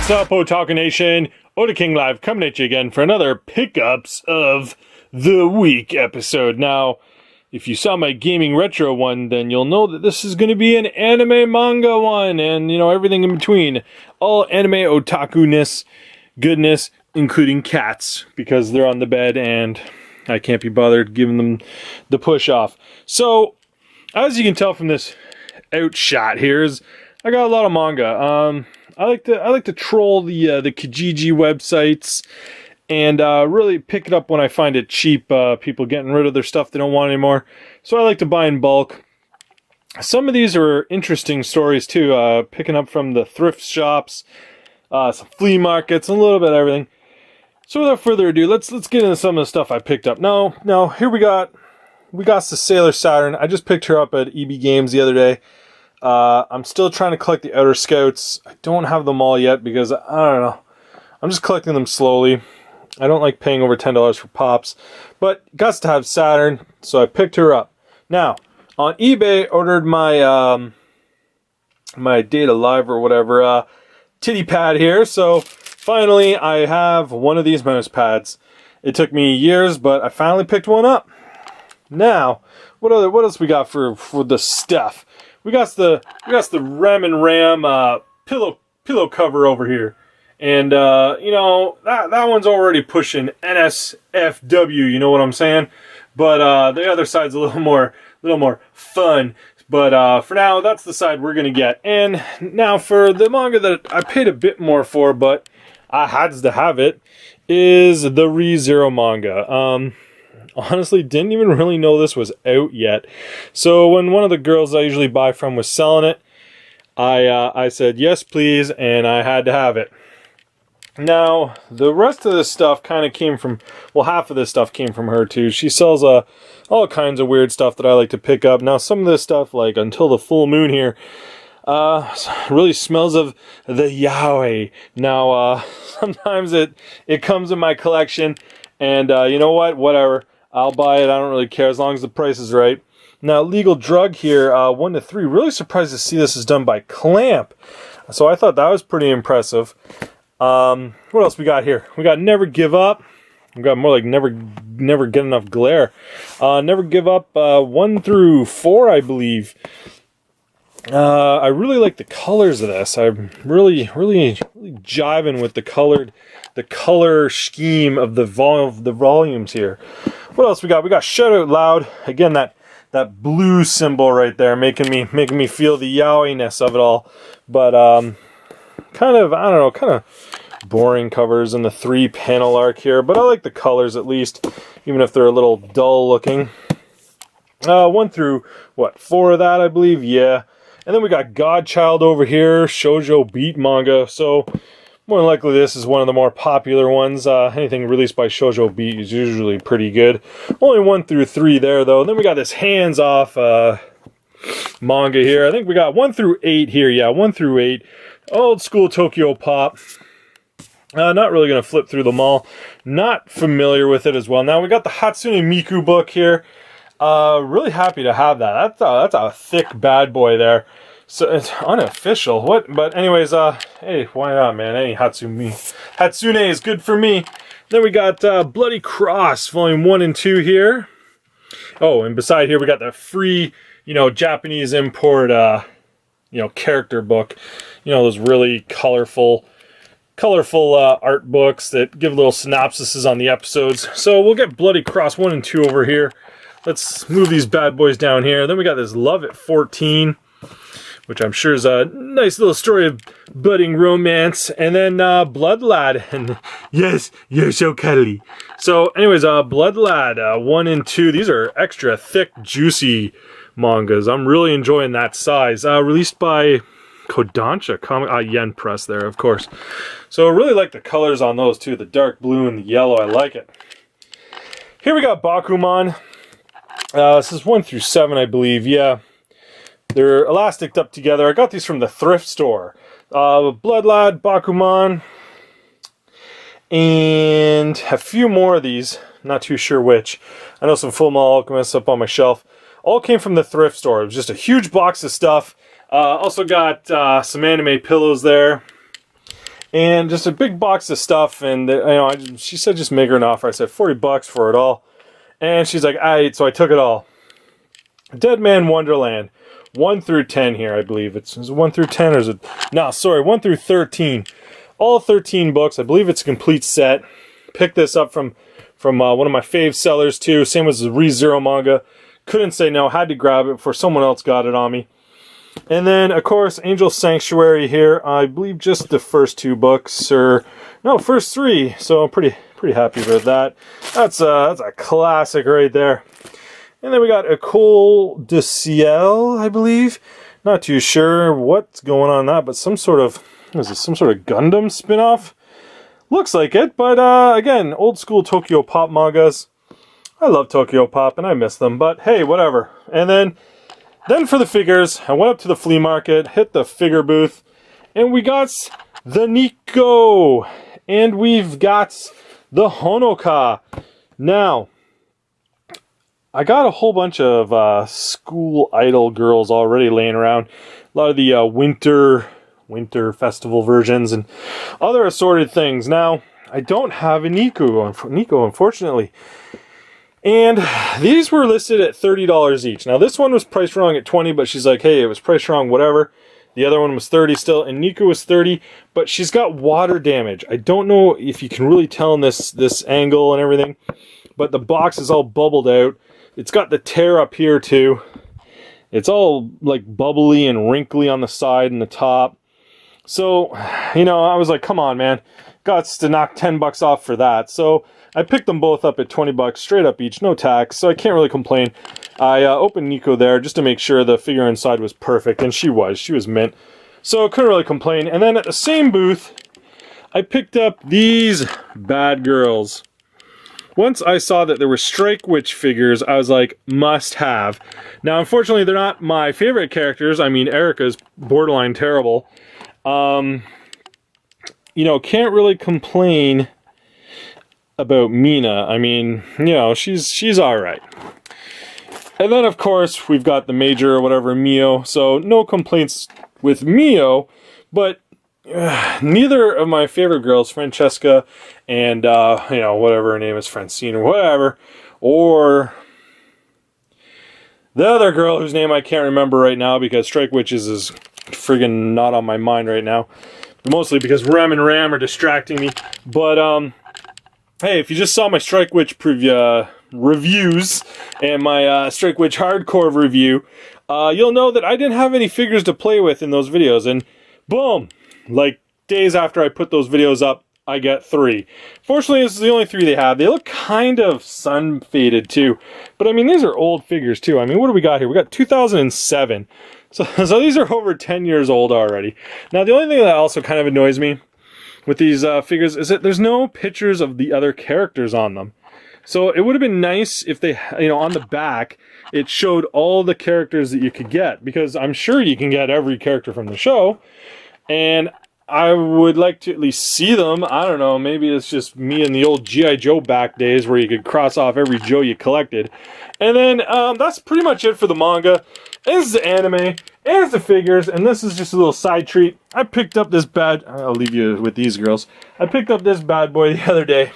What's up, Otaku Nation? Oda King Live coming at you again for another Pickups of the Week episode. Now, if you saw my gaming retro one, then you'll know that this is going to be an anime manga one, and, you know, everything in between. All anime otaku-ness, goodness, including cats, because they're on the bed, and I can't be bothered giving them the push-off. So, as you can tell from this outshot here, is I got a lot of manga. I like to troll the Kijiji websites and really pick it up when I find it cheap. People getting rid of their stuff they don't want anymore. So I like to buy in bulk. Some of these are interesting stories too. Picking up from the thrift shops, some flea markets, and a little bit of everything. So without further ado, let's get into some of the stuff I picked up. Now here we got the Sailor Saturn. I just picked her up at EB Games the other day. I'm still trying to collect the Outer Scouts. I don't have them all yet because, I don't know, I'm just collecting them slowly. I don't like paying over $10 for pops, but got to have Saturn, so I picked her up. Now, on eBay, ordered my, my Data Live or whatever, titty pad here, so finally I have one of these mouse pads. It took me years, but I finally picked one up. Now, what else we got for the stuff? We got the Rem and Ram pillow cover over here, and you know that one's already pushing NSFW. You know what I'm saying? But the other side's a little more fun. But for now, that's the side we're gonna get. And now for the manga that I paid a bit more for, but I had to have it, is the ReZero manga. Honestly, didn't even really know this was out yet. So when one of the girls I usually buy from was selling it, I said yes please, and I had to have it. Now the rest of this stuff kind of came from, well, half of this stuff came from her too. She sells all kinds of weird stuff that I like to pick up. Now some of this stuff, like Until the Full Moon here, really smells of the yaoi. Now sometimes it comes in my collection, and you know what, whatever, I'll buy it. I don't really care as long as the price is right. Now, Legal Drug here, 1 to 3. Really surprised to see this is done by Clamp. So I thought that was pretty impressive. What else we got here? We got Never Give Up. We got more like Never Get Enough Glare. Never Give Up 1 through 4, I believe. I really like the colors of this. I'm really jiving with the color scheme of the volumes here. What else we got? We got Shout Out Loud. Again, that blue symbol right there, making me feel the yaoi-ness of it all. But kind of boring covers in the 3-panel arc here. But I like the colors at least, even if they're a little dull looking. 1 through 4 of that, I believe. Yeah. And then we got Godchild over here, Shoujo Beat manga. So more than likely this is one of the more popular ones. Anything released by Shoujo Beat is usually pretty good. Only 1 through 3 there though. Then we got this hands-off manga here. I think we got 1 through 8 here. Yeah, 1 through 8. Old school Tokyo Pop. Not really going to flip through them all. Not familiar with it as well. Now we got the Hatsune Miku book here. Really happy to have that. That's a thick bad boy there. So it's unofficial. But anyways, hey, why not, man? Any Hatsune is good for me. Then we got Bloody Cross, volume 1 and 2 here. Oh, and beside here we got the free, Japanese import, character book. Those really colorful art books that give little synopsises on the episodes. So we'll get Bloody Cross 1 and 2 over here. Let's move these bad boys down here. Then we got this Love at 14, which I'm sure is a nice little story of budding romance. And then Blood Lad, and yes, you're so cuddly. So anyways, Blood Lad 1 and 2. These are extra thick, juicy mangas. I'm really enjoying that size. Released by Kodansha Comic, Yen Press there, of course. So I really like the colors on those too. The dark blue and the yellow. I like it. Here we got Bakuman. This is 1 through 7, I believe. Yeah, they're elasticed up together. I got these from the thrift store. Blood Lad, Bakuman, and a few more of these. Not too sure which. I know some Full Metal Alchemist up on my shelf. All came from the thrift store. It was just a huge box of stuff. Also got some anime pillows there. and just a big box of stuff. And you know, she said just make her an offer. I said $40 for it all, and she's like, "Alright," so I took it all. Dead Man Wonderland, 1 through 10 here, I believe. Is it 1 through 10 or is it? No, sorry, 1 through 13. All 13 books. I believe it's a complete set. Picked this up from one of my fave sellers too. Same as the ReZero manga. Couldn't say no. Had to grab it before someone else got it on me. And then, of course, Angel Sanctuary here. I believe just the first 2 books, or no, first 3. So I'm pretty happy with that. That's a classic right there. And then we got École de Ciel, I believe. Not too sure what's going on that, but some sort of, is this some sort of Gundam spin-off? Looks like it, but again, old school Tokyo Pop mangas. I love Tokyo Pop and I miss them, but hey, whatever. And then for the figures, I went up to the flea market, hit the figure booth, and we got the Nico, and we've got the Honoka. Now, I got a whole bunch of school idol girls already laying around. A lot of the winter festival versions and other assorted things. Now, I don't have a Nico, unfortunately. And these were listed at $30 each. Now, this one was priced wrong at $20, but she's like, hey, it was priced wrong, whatever. The other one was $30 still, and Nico was $30, but she's got water damage. I don't know if you can really tell in this angle and everything, but the box is all bubbled out. It's got the tear up here too. It's all like bubbly and wrinkly on the side and the top. So, you know, I was like, come on, man. Got to knock $10 off for that. So I picked them both up at $20 straight up each, no tax. So I can't really complain. I opened Nico there just to make sure the figure inside was perfect, and she was mint. So couldn't really complain. And then at the same booth, I picked up these bad girls. Once I saw that there were Strike Witch figures, I was like, must have. Now, unfortunately, they're not my favorite characters. I mean, Erica's borderline terrible. You know, can't really complain about Mina. I mean, you know, she's alright. And then, of course, we've got the Major or whatever, Mio. So, no complaints with Mio, but neither of my favorite girls, Francesca and, you know, whatever her name is, Francine or whatever, or the other girl whose name I can't remember right now because Strike Witches is friggin' not on my mind right now. Mostly because Rem and Ram are distracting me. But, hey, if you just saw my Strike Witch reviews and my Strike Witch Hardcore review, you'll know that I didn't have any figures to play with in those videos. And boom! Like, days after I put those videos up, I get 3. Fortunately, this is the only 3 they have. They look kind of sun-faded, too. But, I mean, these are old figures, too. I mean, what do we got here? We got 2007. So these are over 10 years old already. Now, the only thing that also kind of annoys me with these figures is that there's no pictures of the other characters on them. So it would have been nice if they, you know, on the back, it showed all the characters that you could get. Because I'm sure you can get every character from the show. And I would like to at least see them. I don't know, maybe it's just me in the old G.I. Joe back days where you could cross off every Joe you collected. And then that's pretty much it for the manga. This is the anime, and the figures, and this is just a little side treat. I picked up this I'll leave you with these girls. I picked up this bad boy the other day,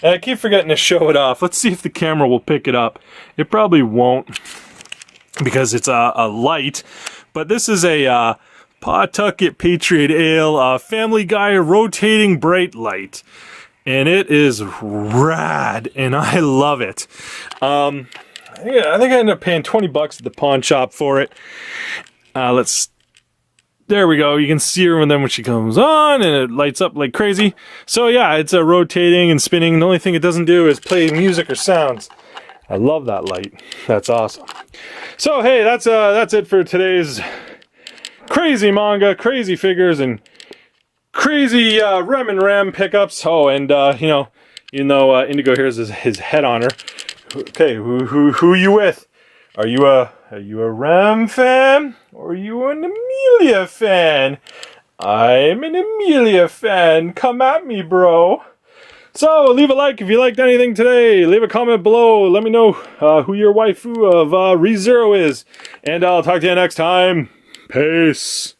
and I keep forgetting to show it off. Let's see if the camera will pick it up. It probably won't, because it's a light, but this is a Pawtucket Patriot Ale Family Guy rotating bright light. And it is rad, and I love it. Yeah, I think I ended up paying $20 at the pawn shop for it. There we go. You can see her when she comes on, and it lights up like crazy. So yeah, it's rotating and spinning. The only thing it doesn't do is play music or sounds. I love that light. That's awesome. So hey, that's it for today's crazy manga, crazy figures, and crazy Rem and Ram pickups. Oh, and Indigo here is his head on her. Okay, who are you with? Are you a Ram fan or are you an Amelia fan? I'm an Amelia fan. Come at me, bro. So leave a like if you liked anything today. Leave a comment below. Let me know who your waifu of ReZero is, and I'll talk to you next time. Peace.